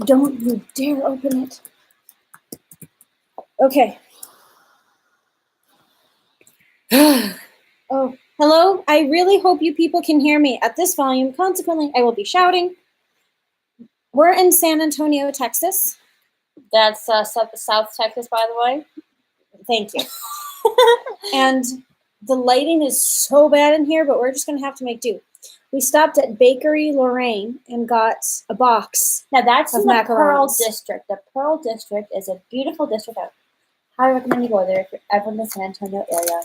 Don't you dare open it. Okay. Oh, hello. I really hope you people can hear me at this volume. Consequently, I will be shouting. We're in San Antonio, Texas. That's South Texas, by the way. Thank you. And the lighting is so bad in here, but we're just going to have to make do. We stopped at Bakery Lorraine and got a box. Now that's in the Macarons. Pearl District. The Pearl District is a beautiful district. I highly recommend you go there if you're ever in the San Antonio area.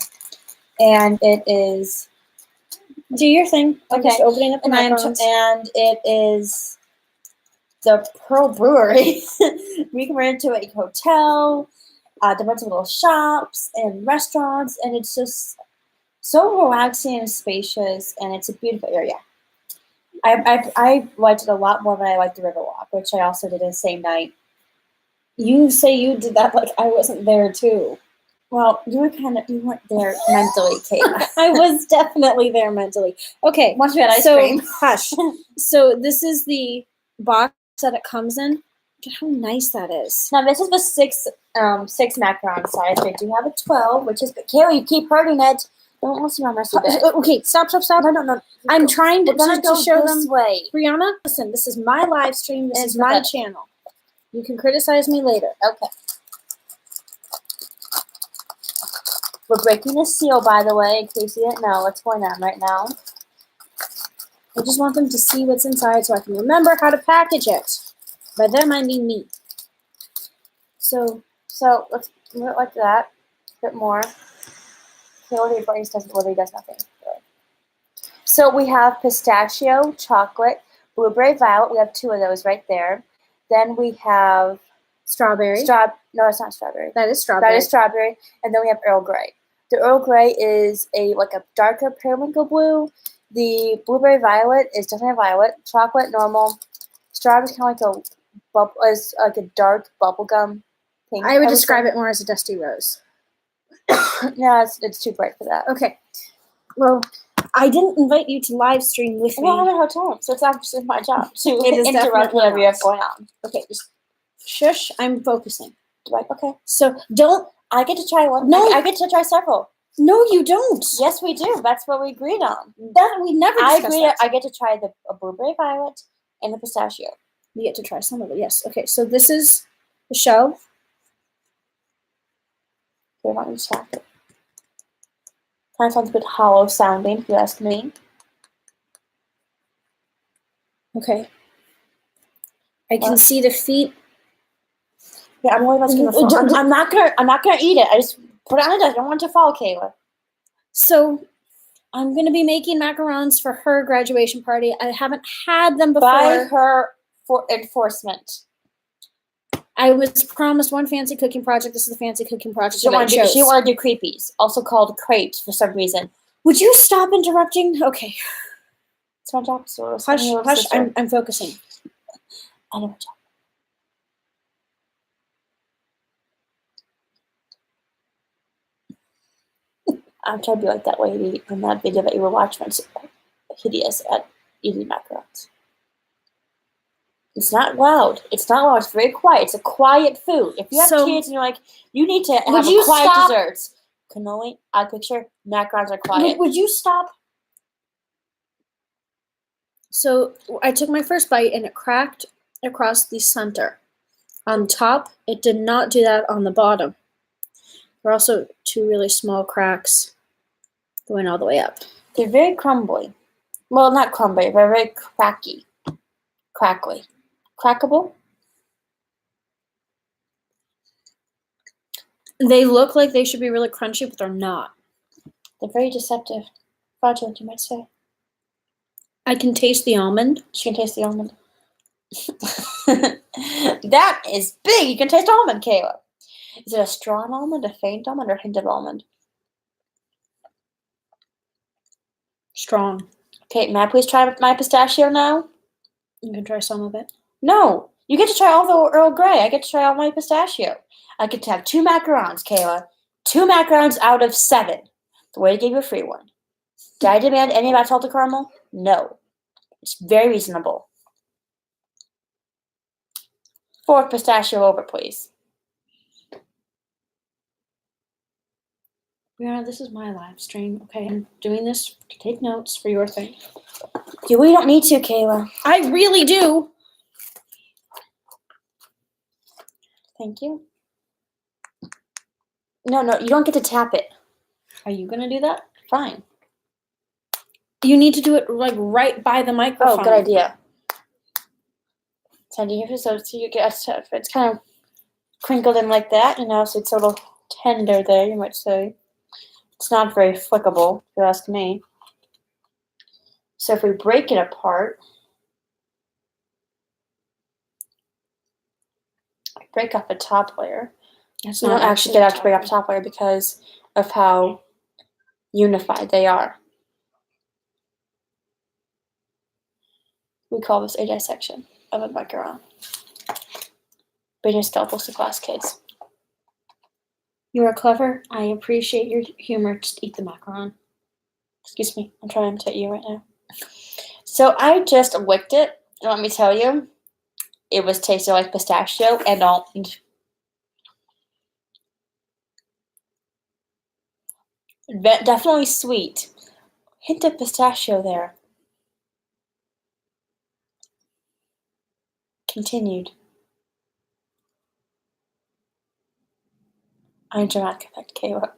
And it is. Do your thing. I'm Okay. just opening up the Macarons. And it is the Pearl Brewery. We can run into a hotel, a bunch of little shops and restaurants, and it's just so relaxing and spacious, and it's a beautiful area. I liked it a lot more than I liked the Riverwalk, which I also did the same night. You say you did that like I wasn't there too. Well, you weren't there mentally, Kayla. I was definitely there mentally. Okay. Once we had ice cream. Hush. So this is the box that it comes in. Look at how nice that is. Now this is the six macaron size. They do have a 12, which is good. Kayla, you keep hurting it. Don't listen to my recipe. Okay, stop. No. I'm trying to show this them. way. Brianna, listen, this is my live stream. This is my channel. You can criticize me later. Okay. We're breaking the seal, by the way, in case you didn't know what's going on right now. I just want them to see what's inside so I can remember how to package it. By them, I mean me. So let's move it like that. A bit more. Okay, what he does nothing. Really. So we have pistachio, chocolate, blueberry violet. We have 2 of those right there. Then we have strawberry. No, it's not strawberry. That is strawberry. That is strawberry. And then we have Earl Grey. The Earl Grey is a darker periwinkle blue. The blueberry violet is definitely violet. Chocolate, normal. Strawberry is kind of like a dark bubblegum pink. I would describe it more as a dusty rose. No, it's too bright for that. Okay. Well, I didn't invite you to live stream with me. Well, I'm at a hotel, so it's actually my job to interrupt whatever you have going on. Okay, just shush. I'm focusing. Okay. So don't. I get to try one. No, I get to try several. No, you don't. Yes, we do. That's what we agreed on. That we never discussed. I agree. That. I get to try a blueberry violet and the pistachio. You get to try some of it. Yes. Okay. So this is the show. Okay, why don't you tap it? Kind of sounds a bit hollow sounding, if you ask me. Okay. I can see the feet. Yeah, I'm only I'm not gonna eat it. I just put it on the desk. I don't want it to fall, Kayla. So I'm gonna be making macarons for her graduation party. I haven't had them before. By her enforcement. I was promised one fancy cooking project. This is the fancy cooking project that I chose. She wanted to do creepies, also called crepes for some reason. Would you stop interrupting? Okay. It's my job, so hush. I'm focusing. I know my job. I'm trying to be like that lady in that video that you were watching. It's hideous at eating macarons. It's not loud. It's very quiet. It's a quiet food. If you have kids and you're like, you need to have quiet desserts. Cannoli, I picture macarons are quiet. Would you stop? So I took my first bite and it cracked across the center. On top, it did not do that on the bottom. There are also 2 really small cracks going all the way up. They're very crumbly. Well, not crumbly. They're very cracky. Crackly. Crackable? They look like they should be really crunchy, but they're not. They're very deceptive. Fraudulent, you might say. I can taste the almond. She can taste the almond. That is big. You can taste almond, Kayla. Is it a strong almond, a faint almond, or a hint of almond? Strong. Okay, may I please try my pistachio now? You can try some of it. No, you get to try all the Earl Grey. I get to try all my pistachio. I get to have 2 macarons, Kayla. 2 macarons out of 7. The way to give you a free one. Did I demand any about salted caramel? No. It's very reasonable. 4 pistachio over, please. Breana, this is my live stream. Okay, I'm doing this to take notes for your thing. We don't need to, Kayla. I really do. Thank you. No, you don't get to tap it. Are you gonna do that? Fine. You need to do it like right by the microphone. Oh, good idea. Sending you so you get it's kind of crinkled in like that, so it's a little tender there, you might say. It's not very flickable, if you ask me. So if we break it apart, break off the top layer. We don't actually get to break off the top layer because of how unified they are. We call this a dissection of a macaron. Breana skeletal to class, kids. You are clever. I appreciate your humor. Just eat the macaron. Excuse me, I'm trying to imitate you right now. So I just licked it, and let me tell you, it was tasted like pistachio and almond. Definitely sweet. Hint of pistachio there. Continued. I'm dramatic effect, Kayla.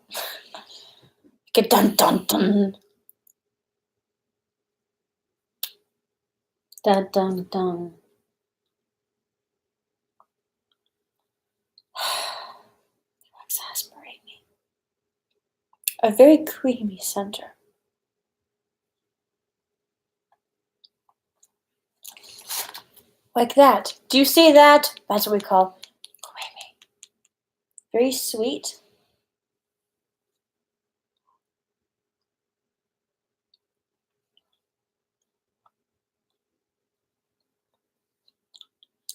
Get dun dun dun. Dun dun dun. Exasperate me. A very creamy center. Like that. Do you see that? That's what we call creamy. Very sweet.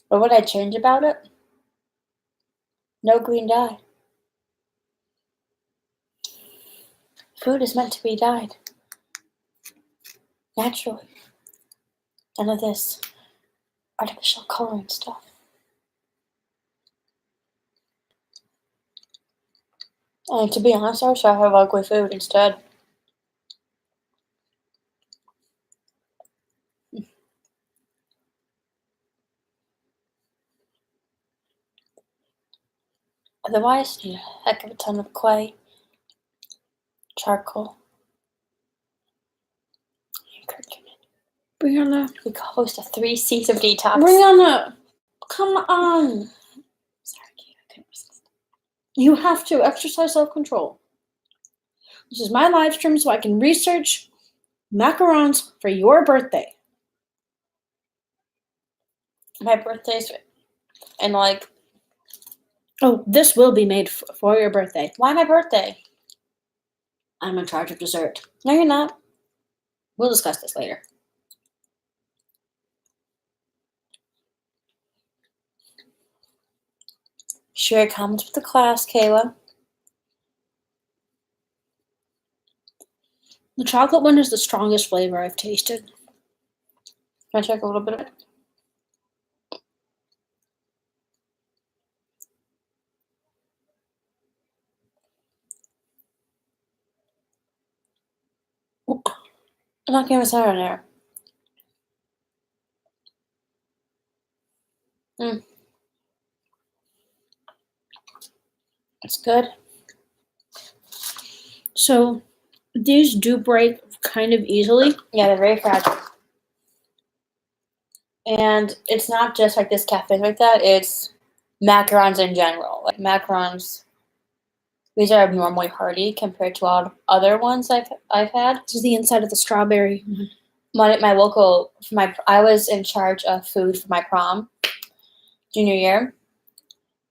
What would I change about it? No green dye. Food is meant to be dyed. Naturally. None of this artificial coloring stuff. And to be honest, I wish I have ugly food instead. Otherwise, need a heck of a ton of clay, charcoal, and curcumin. Breana. We could host a 3 C's of detox. Breana, come on. Sorry, Kate, I couldn't resist. You have to exercise self-control. This is my live stream so I can research macarons for your birthday. My birthday's in like... Oh, this will be made for your birthday. Why my birthday? I'm in charge of dessert. No, you're not. We'll discuss this later. Sure, it comes with the class, Kayla. The chocolate one is the strongest flavor I've tasted. Can I check a little bit of it? I'm not getting a sour in there. It's good. So, these do break kind of easily. Yeah, they're very fragile. And it's not just like this cafe like that, it's macarons in general. Like macarons, these are abnormally hardy compared to all other ones I've had. This is the inside of the strawberry. I was in charge of food for my prom junior year,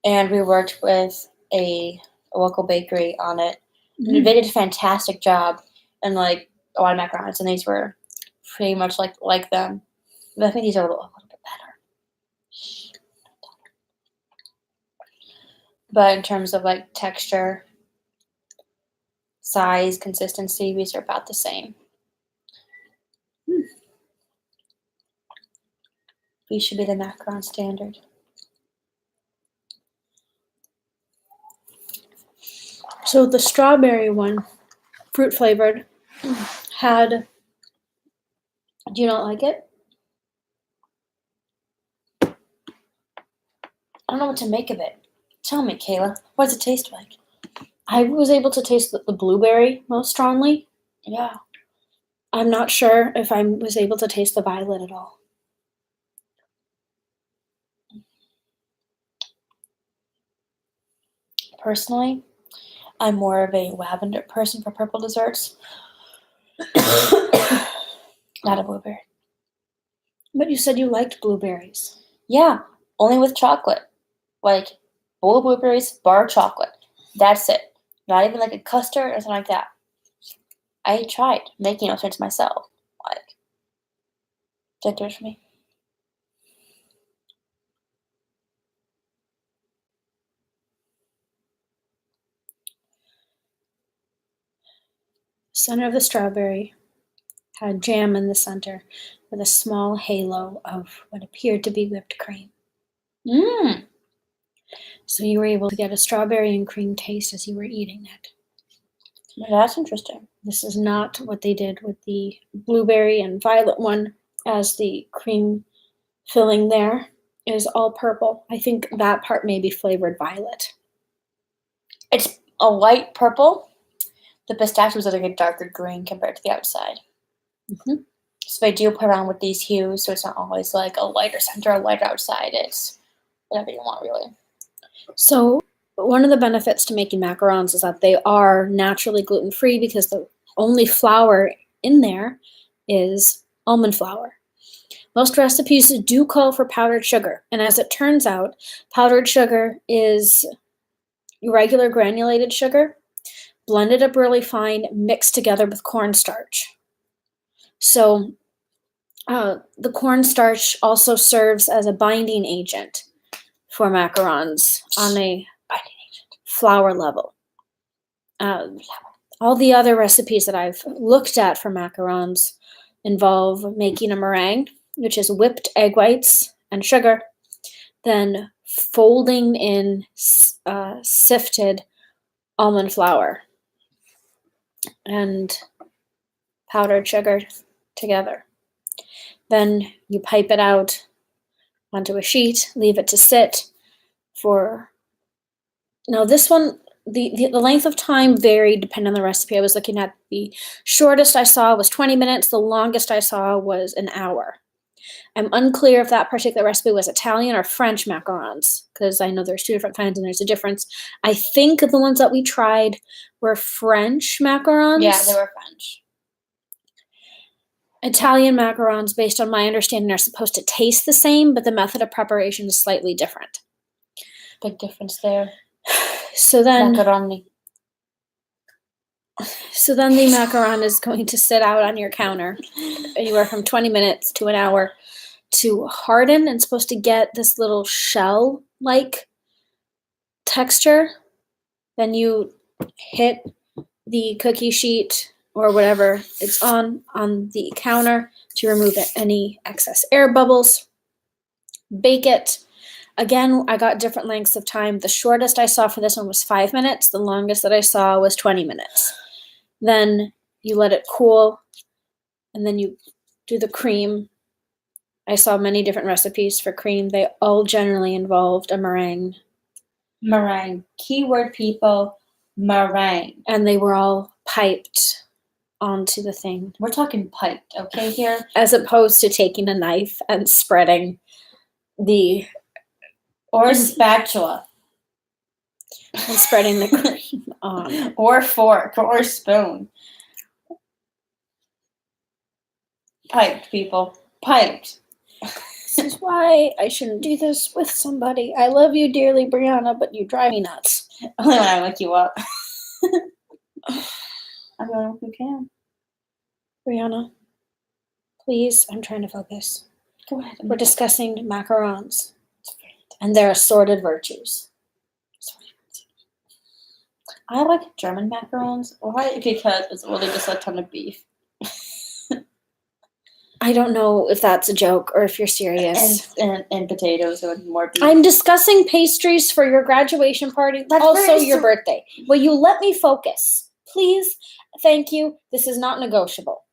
and we worked with a local bakery on it. Mm. They did a fantastic job, and like a lot of macarons, and these were pretty much like them. But I think these are a little bit better. But in terms of like texture, size, consistency, these are about the same. These should be the macaron standard. So the strawberry one, fruit flavored, had. Do you not like it? I don't know what to make of it. Tell me, Kayla. What does it taste like? I was able to taste the blueberry most strongly. Yeah. I'm not sure if I was able to taste the violet at all. Personally, I'm more of a lavender person for purple desserts. Not a blueberry. But you said you liked blueberries. Yeah, only with chocolate. Like, bowl of blueberries, bar of chocolate. That's it. Not even like a custard or something like that. I tried making those things myself. Like, did it for me. Center of the strawberry had jam in the center with a small halo of what appeared to be whipped cream. Mmm. So you were able to get a strawberry and cream taste as you were eating it. That's interesting. This is not what they did with the blueberry and violet one, as the cream filling there is all purple. I think that part may be flavored violet. It's a light purple. The pistachios are like a darker green compared to the outside. Mm-hmm. So they do play around with these hues, so it's not always like a lighter center, a lighter outside. It's whatever you want, really. So one of the benefits to making macarons is that they are naturally gluten-free because the only flour in there is almond flour. Most recipes do call for powdered sugar, and as it turns out, powdered sugar is regular granulated sugar, blended up really fine, mixed together with cornstarch. So the cornstarch also serves as a binding agent for macarons on a flour level. All the other recipes that I've looked at for macarons involve making a meringue, which is whipped egg whites and sugar, then folding in sifted almond flour and powdered sugar together. Then you pipe it out onto a sheet, leave it to sit for. Now this one, the length of time varied depending on the recipe. I was looking at the shortest I saw was 20 minutes. The longest I saw was an hour. I'm unclear if that particular recipe was Italian or French macarons, because I know there's two different kinds and there's a difference. I think the ones that we tried were French macarons. Yeah, they were French. Italian macarons, based on my understanding, are supposed to taste the same, but the method of preparation is slightly different. Big difference there. So then Macaroni. So then the macaron is going to sit out on your counter anywhere from 20 minutes to an hour to harden, and supposed to get this little shell-like texture. Then you hit the cookie sheet or whatever it's on the counter to remove any excess air bubbles. Bake it. Again, I got different lengths of time. The shortest I saw for this one was 5 minutes. The longest that I saw was 20 minutes. Then you let it cool, and then you do the cream. I saw many different recipes for cream. They all generally involved a meringue. Meringue. Keyword, people, meringue. And they were all piped onto the thing. We're talking piped, okay, here? As opposed to taking a knife and spreading the... Or a spatula. And spreading the cream on. Or fork, or spoon. Piped, people. Piped. This is why I shouldn't do this with somebody. I love you dearly, Breana, but you drive me nuts. Only when I look you up. I'm going who can. Breana, please, I'm trying to focus. Go ahead. We're discussing macarons and their assorted virtues. I like German macarons. Why? Because it's really just a ton of beef. I don't know if that's a joke or if you're serious. And potatoes and more beef. I'm discussing pastries for your graduation party. That's also very your birthday. Will you let me focus? Please. Thank you. This is not negotiable.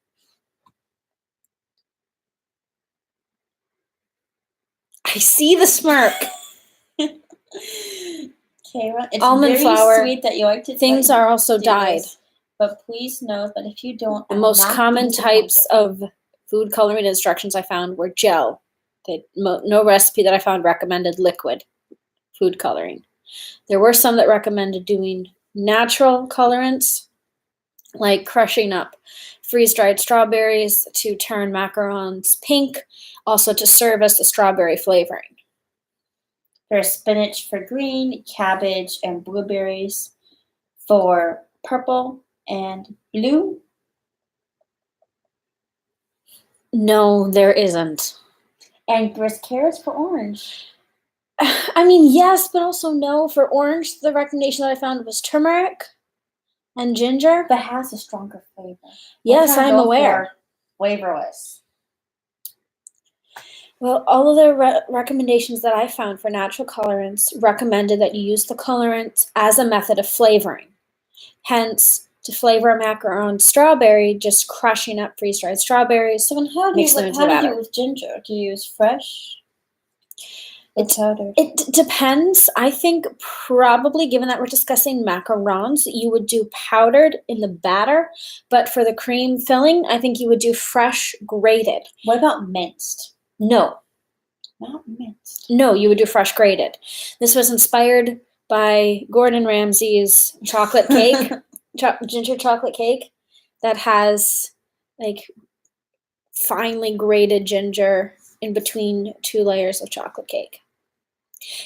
I see the smirk. Kara, it's Almond very flour. sweet that you like to Things are also do dyed. this, but please know that if you don't, The I will most not common be disappointed. types of food coloring instructions I found were gel. No recipe that I found recommended liquid food coloring. There were some that recommended doing natural colorants, like crushing up freeze-dried strawberries to turn macarons pink, also to serve as the strawberry flavoring. There's spinach for green, cabbage and blueberries for purple and blue. No, there isn't. And there's carrots for orange. I mean, yes, but also no. For orange, the recommendation that I found was turmeric and ginger. But has a stronger flavor. Yes, I'm aware. Flavorless. Well, all of the recommendations that I found for natural colorants recommended that you use the colorant as a method of flavoring. Hence, to flavor a macaron strawberry, just crushing up freeze-dried strawberries. So then how do you Mix them into how do you batter. do it with ginger? Do you use fresh? It's powdered. It depends. I think probably, given that we're discussing macarons, you would do powdered in the batter, but for the cream filling, I think you would do fresh grated. What about minced? No. Not minced. No, you would do fresh grated. This was inspired by Gordon Ramsay's chocolate cake, ginger chocolate cake, that has like finely grated ginger in between 2 layers of chocolate cake.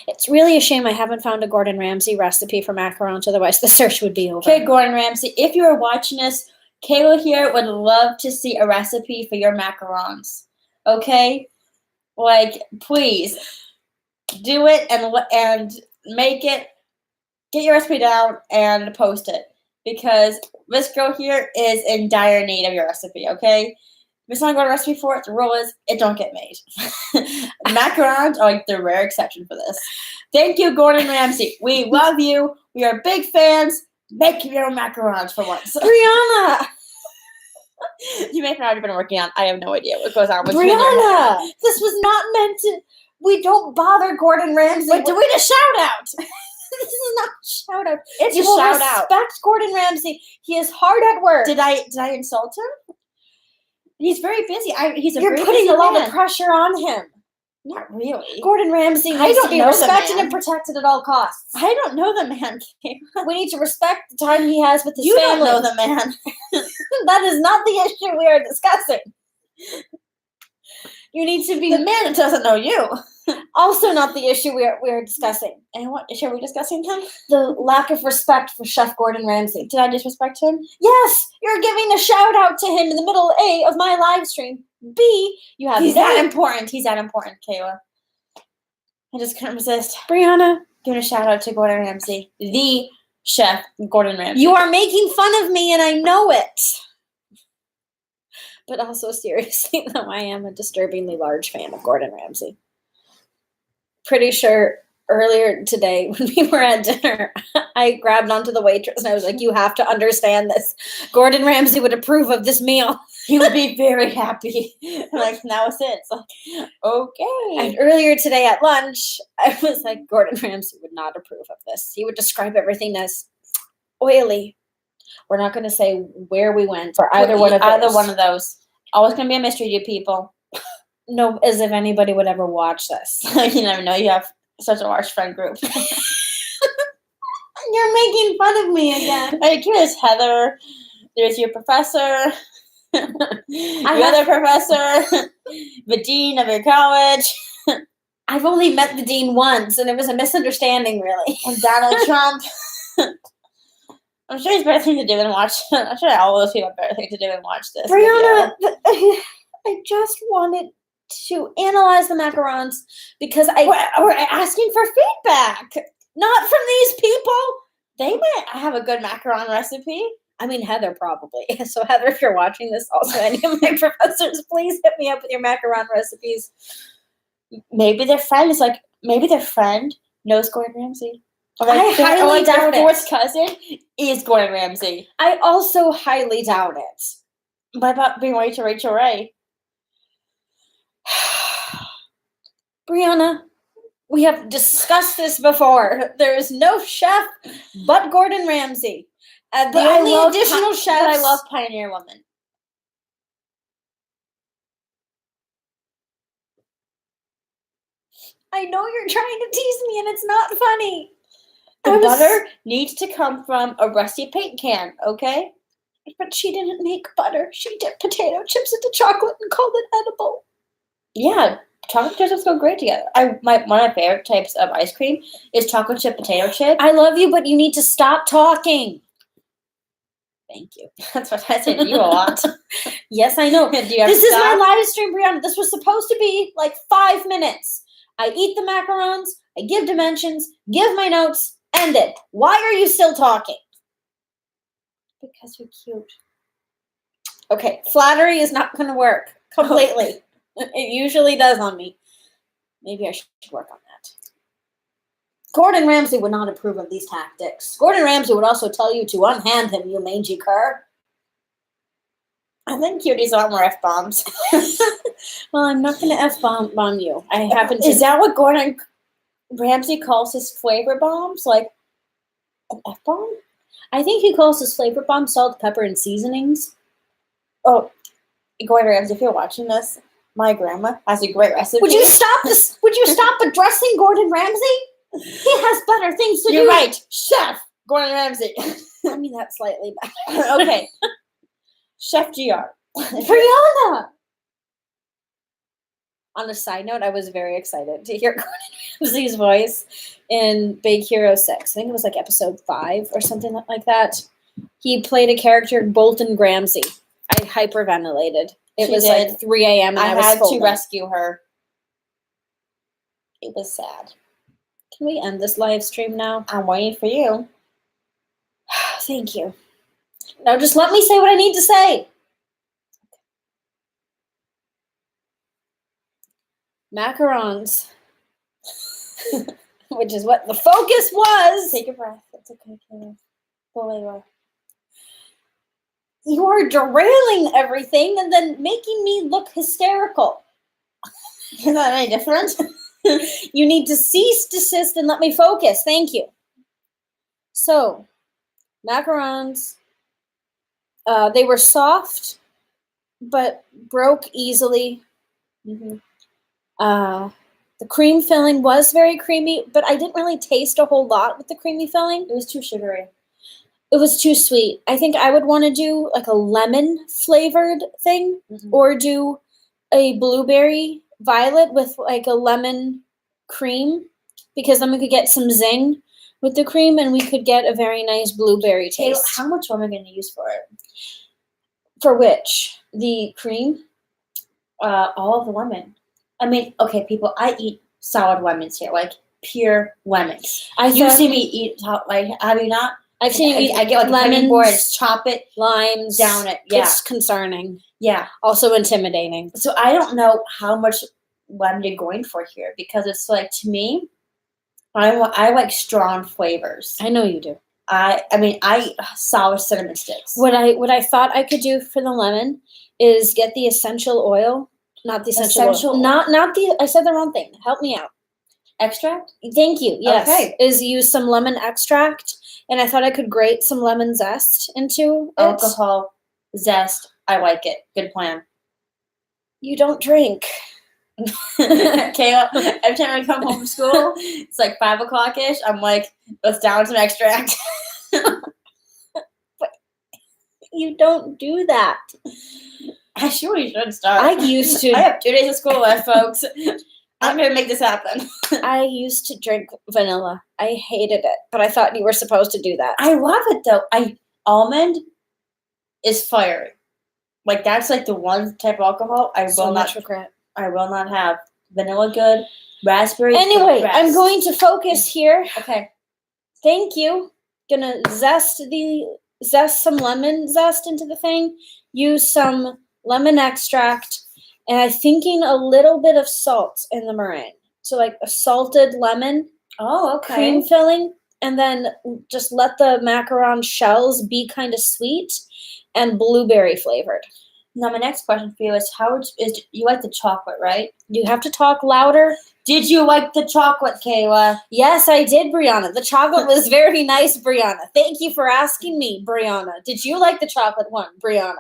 It's really a shame I haven't found a Gordon Ramsay recipe for macarons, otherwise the search would be over. Okay, Gordon Ramsay, if you are watching us, Kayla here would love to see a recipe for your macarons. Okay? Like, please, do it and make it. Get your recipe down and post it. Because this girl here is in dire need of your recipe, okay? If it's not got a recipe for it, the rule is it don't get made. Macarons are like the rare exception for this. Thank you, Gordon Ramsay. We love you. We are big fans. Make your own macarons for once. Breana! You may have already been working on. I have no idea what goes on with you in your Breana! head. This was not meant to. We don't bother Gordon Ramsay. But do we just shout out? This is not a shout out. It's You a will shout out. respect Gordon Ramsay. He is hard at work. Did I insult him? He's very busy. He's a You're very putting busy a lot man. of pressure on him. Not really. Gordon Ramsay I needs to don't be know the respected man. and protected at all costs. I don't know the man. We need to respect the time he has with his You family. don't know the man. That is not the issue we are discussing. You need to be The man doesn't know you. also not the issue we are discussing. And what issue are we discussing him? The lack of respect for Chef Gordon Ramsay. Did I disrespect him? Yes, you're giving a shout out to him in the middle A of my live stream. B, you have He's no that important. He's that important, Kayla. I just couldn't resist. Breana, Giving a shout out to Gordon Ramsay. The chef, Gordon Ramsay. you are making fun of me and I know it. But also seriously, though, I am a disturbingly large fan of Gordon Ramsay. Pretty sure earlier today when we were at dinner, I grabbed onto the waitress and I was like, you have to understand this. Gordon Ramsay would approve of this meal. He would be very happy. Like, now it's it. It's like, okay. And earlier today at lunch, I was like, Gordon Ramsay would not approve of this. He would describe everything as oily. We're not going to say where we went for either one of those. Always going to be a mystery to you people. No, as if anybody would ever watch this. You never know. You have such a large friend group. You're making fun of me again. Like, here's Heather. There's your professor. Your other professor. The dean of your college. I've only met the dean once, and it was a misunderstanding, really. And Donald Trump. I'm sure he's better things to do than watch. I'm sure all those people have better things to do than watch this. Breana, I just wanted to analyze the macarons because we're asking for feedback. Not from these people. They might have a good macaron recipe. I mean, Heather probably. So Heather, if you're watching this, also any of my professors, please hit me up with your macaron recipes. Maybe their friend knows Gordon Ramsay. Or I highly doubt their it. fourth cousin is Gordon Ramsay. I also highly doubt it. What about being married to Rachel Ray? Breana, we have discussed this before. There is no chef but Gordon Ramsay. The But I only love additional But chefs. I love Pioneer Woman. I know you're trying to tease me, and it's not funny. The butter needs to come from a rusty paint can, okay? But she didn't make butter. She dipped potato chips into chocolate and called it edible. Yeah, chocolate chips go great together. One of my favorite types of ice cream is chocolate chip potato chip. I love you, but you need to stop talking. Thank you. That's what I say to you a lot. Yes, I know. Do you ever This is stop? my live stream, Breana. This was supposed to be like 5 minutes. I eat the macarons, I give dimensions, give my notes, end it. Why are you still talking? Because you're cute. Okay, flattery is not going to work completely. It usually does on me. Maybe I should work on that. Gordon Ramsay would not approve of these tactics. Gordon Ramsay would also tell you to unhand him, you mangy cur. I think cuties a lot more F-bombs. Well, I'm not going to F-bomb you. I happen to... Is that what Gordon Ramsay calls his flavor bombs? Like an F-bomb? I think he calls his flavor bomb salt, pepper, and seasonings. Oh, Gordon Ramsay, if you're watching this, my grandma has a great recipe. Would you stop this? Would you stop addressing Gordon Ramsay? He has better things to do. You're right. Chef Gordon Ramsay. I mean, that's slightly better. Okay. Chef GR. Breana! On a side note, I was very excited to hear Gordon Ramsay's voice in Big Hero 6. I think it was like episode 5 or something like that. He played a character, Bolton Gramsay. I hyperventilated. It was like 3 a.m. and I was had folding. to rescue her. It was sad. Can we end this live stream now? I'm waiting for you. Thank you. Now just let me say what I need to say. Macarons. Which is what the focus was. Take a breath. It's okay, Kayla. Go away, Laura. You are derailing everything and then making me look hysterical. Is that any different? You need to cease, desist, and let me focus. Thank you. So, macarons, they were soft, but broke easily. Mm-hmm. The cream filling was very creamy, but I didn't really taste a whole lot with the creamy filling. It was too sugary. It was too sweet. I think I would want to do like a lemon flavored thing, or do a blueberry violet with like a lemon cream, because then we could get some zing with the cream and we could get a very nice blueberry taste. How much am I going to use for it? For which? The cream? All of the lemon. I mean, okay, people, I eat solid lemons here, like pure lemons. You see me eat, like, have you not? I've seen you eat I get like lemons, a cutting board, chop it, limes, down it. Yeah. It's concerning. Yeah. Also intimidating. So I don't know how much lemon you're going for here, because it's like, to me, I like strong flavors. I know you do. I eat sour cinnamon sticks. What I thought I could do for the lemon is get the essential oil. Not the essential oil. Not the, I said the wrong thing. Help me out. Extract? Thank you. Yes. Okay. Is use some lemon extract, and I thought I could grate some lemon zest into it. Alcohol, zest. I like it. Good plan. You don't drink. Kayla, every time I come home from school, it's like 5 o'clock-ish. I'm like, let's down some extract. But you don't do that. I surely should start. I used to. I have 2 days of school left, folks. I'm going to make this happen. I used to drink vanilla. I hated it, but I thought you were supposed to do that. I love it, though. Almond is fiery. Like, that's like the one type of alcohol I will not regret. I will not have. Vanilla good. Raspberry. Anyway, I'm going to focus here. Okay. Thank you. Gonna zest the zest some lemon zest into the thing, use some lemon extract, and I'm thinking a little bit of salt in the meringue. So like a salted lemon Oh, okay. cream filling, and then just let the macaron shells be kind of sweet and blueberry flavored. Now, my next question for you is, you like the chocolate, right? You have to talk louder. Did you like the chocolate, Kayla? Yes, I did, Breana. The chocolate was very nice, Breana. Thank you for asking me, Breana. Did you like the chocolate one, Breana?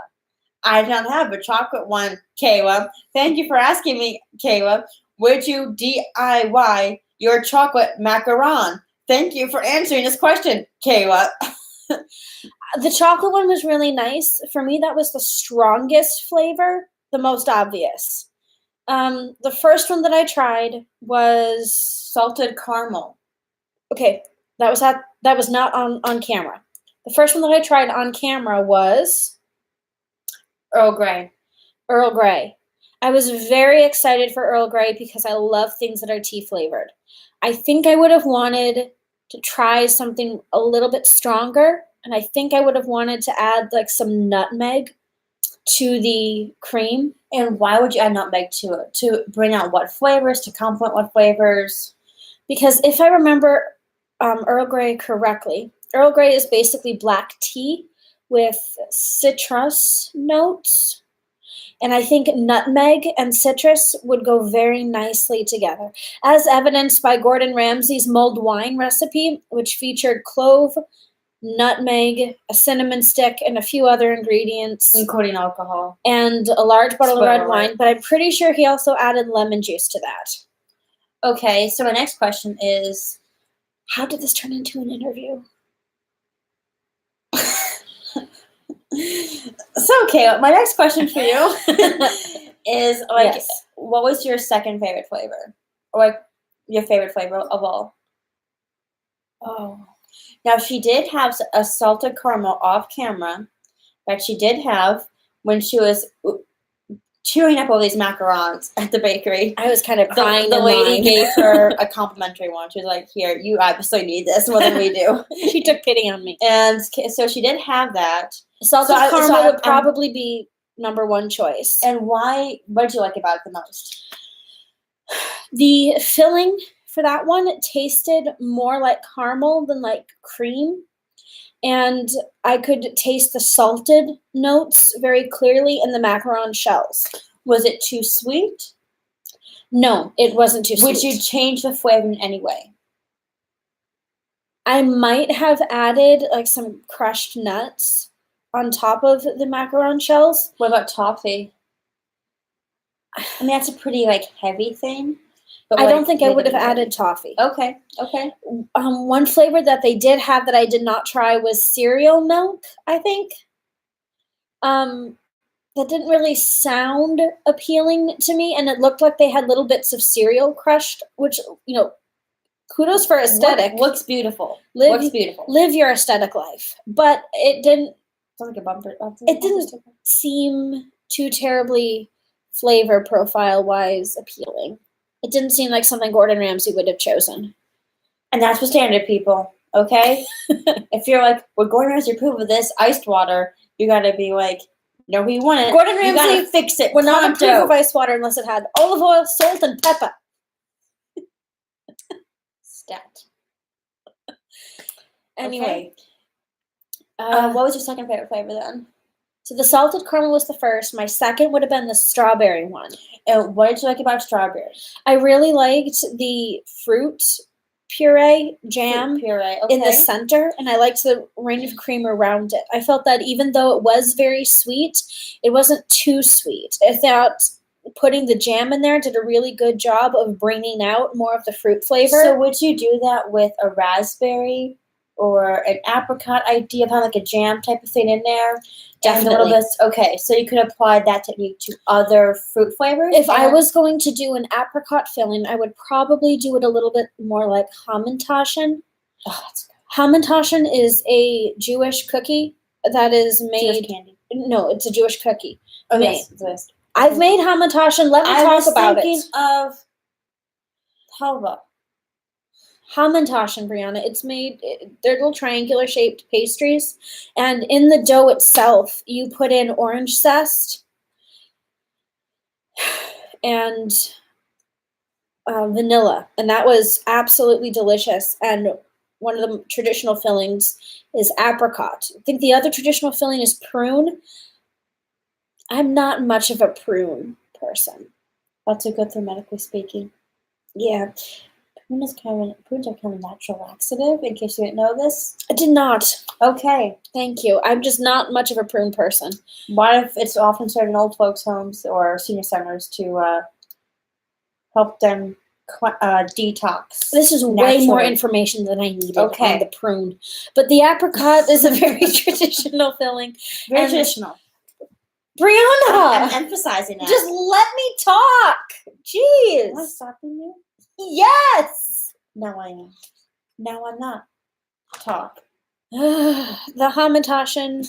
I did not have a chocolate one, Kayla. Thank you for asking me, Kayla. Would you DIY your chocolate macaron? Thank you for answering this question, Kayla. The chocolate one was really nice. For me, that was the strongest flavor, the most obvious. The first one that I tried was Salted caramel. okay. That was not on camera. The first one that I tried on camera was Earl Grey. Earl Grey. I was very excited for Earl Grey because I love things that are tea flavored. I think I would have wanted to try something a little bit stronger, and I think I would have wanted to add like some nutmeg to the cream. And why would you add nutmeg to it? To bring out what flavors? To complement what flavors? Because if I remember Earl Grey correctly, Earl Grey is basically black tea with citrus notes. And I think nutmeg and citrus would go very nicely together, as evidenced by Gordon Ramsay's mulled wine recipe, which featured clove, nutmeg, a cinnamon stick, and a few other ingredients. Including alcohol. And a large bottle of red Spoiler wine, alert. but I'm pretty sure he also added lemon juice to that. Okay, so my next question is, How did this turn into an interview? so Kayla, my next question for you is like, Yes. what was your second favorite flavor? Or like your favorite flavor of all? Oh. Now, she did have a salted caramel off camera that she did have when she was chewing up all these macarons at the bakery. I was kind of crying. The in lady mine. gave her a complimentary one. She was like, "Here, you obviously need this more than we do." She took pity on me. And so she did have that. Salted So caramel would I'm- probably be number one choice. And why? What did you like about it the most? The filling for that one tasted more like caramel than like cream. And I could taste the salted notes very clearly in the macaron shells. Was it too sweet? No, it wasn't too sweet. Would you change the flavor in any way? I might have added like some crushed nuts on top of the macaron shells. What about toffee? I mean, that's a pretty like heavy thing. But I don't think I would have added toffee. Okay. One flavor that they did have that I did not try was cereal milk, I think. That didn't really sound appealing to me, and it looked like they had little bits of cereal crushed, which, kudos for aesthetic. Looks beautiful. Live your aesthetic life. But it didn't Sounds like a bumper. It didn't seem too terribly flavor profile-wise appealing. It didn't seem like something Gordon Ramsay would have chosen. And that's the standard, people. Okay? If you're like, well, Gordon Ramsay approved of this iced water, you gotta be like, no, we want it. Gordon You Ramsay gotta fix it. would not approve pronto. of ice water unless it had olive oil, salt, and pepper. Stat. Anyway. Okay. What was your second favorite flavor then? So the salted caramel was the first. My second would have been the strawberry one. And what did you like about strawberry? I really liked the fruit puree jam Fruit puree. Okay. in the center, and I liked the range of cream around it. I felt that even though it was very sweet, it wasn't too sweet. I thought putting the jam in there did a really good job of bringing out more of the fruit flavor. So would you do that with a raspberry or an apricot idea of having like a jam type of thing in there? Definitely. Okay, so you could apply that technique to other fruit flavors? If I was going to do an apricot filling, I would probably do it a little bit more like Hamantaschen. Oh, that's good. Hamantaschen is a Jewish cookie that is made. Jewish candy. No, it's a Jewish cookie. Oh, made. yes. It's I've made Hamantaschen. Let me talk about it. I was thinking of halva. Hamantaschen, Brianna. It's made, they're little triangular shaped pastries. And in the dough itself, you put in orange zest and vanilla. And that was absolutely delicious. And one of the traditional fillings is apricot. I think the other traditional filling is prune. I'm not much of a prune person. That's a good thing, medically speaking. Yeah. Prunes are kind of natural laxative, in case you didn't know this. I did not. Okay. Thank you. I'm just not much of a prune person. What if it's often served in old folks' homes or senior centers to help them detox? This is way more information than I needed on the prune. But the apricot is a very traditional filling. Very traditional. Brianna! I'm emphasizing that. Just let me talk. Jeez. Am I stopping you? Yes. No, I am. No, I'm not. Talk. The Hamantaschen,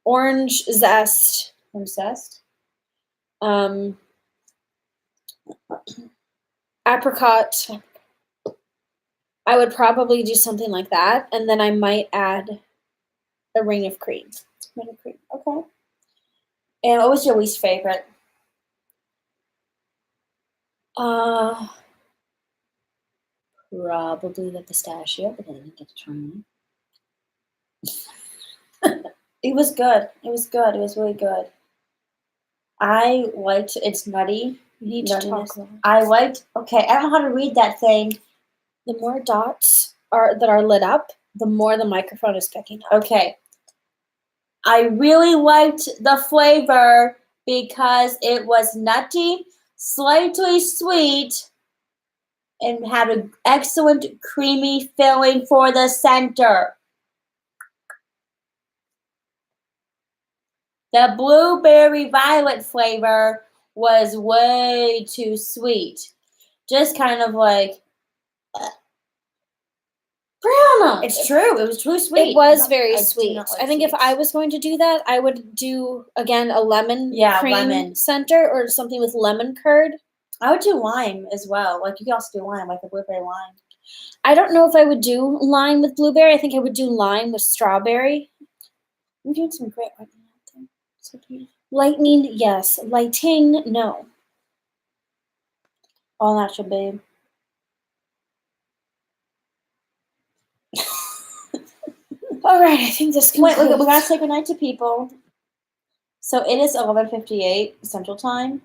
orange zest. Orange zest? Apricot. I would probably do something like that, and then I might add a ring of cream. Ring of cream. Okay. And what was your least favorite? Probably the pistachio, but I didn't get to try it. It was good. It was good. It was really good. I liked it's nutty. You need to talk more. I liked. Okay, I don't know how to read that thing. The more dots that are lit up, the more the microphone is picking up. Okay. I really liked the flavor because it was nutty, slightly sweet, and had an excellent creamy filling for the center. The blueberry violet flavor was way too sweet. Just kind of like, Brianna! It's true. It was truly sweet. It was very sweet. I think if I was going to do that, I would do, again, a lemon cream center or something with lemon curd. I would do lime as well. Like, you could also do lime, like a blueberry lime. I don't know if I would do lime with blueberry. I think I would do lime with strawberry. I'm doing some great right now. So beautiful. Lightning, yes. Lighting, no. All natural, babe. All right, I think this concludes. Wait, we gotta say goodnight to people. So it is 11:58 Central Time.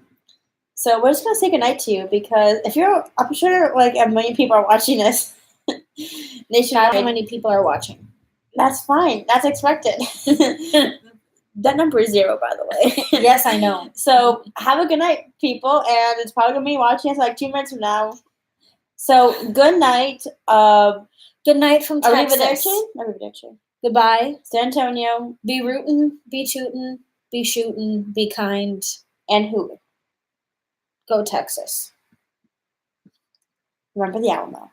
So we're just gonna say goodnight to you because I'm sure like a million people are watching this. Nationwide, how many people are watching? That's fine. That's expected. That number is 0, by the way. Yes, I know. So have a good night, people, and it's probably gonna be watching us like 2 minutes from now. So good night. Good night from Texas. Arrivederci. Goodbye. San Antonio. Be rootin', be tootin', be shootin', be kind, and hoot. Go Texas. Remember the Alamo.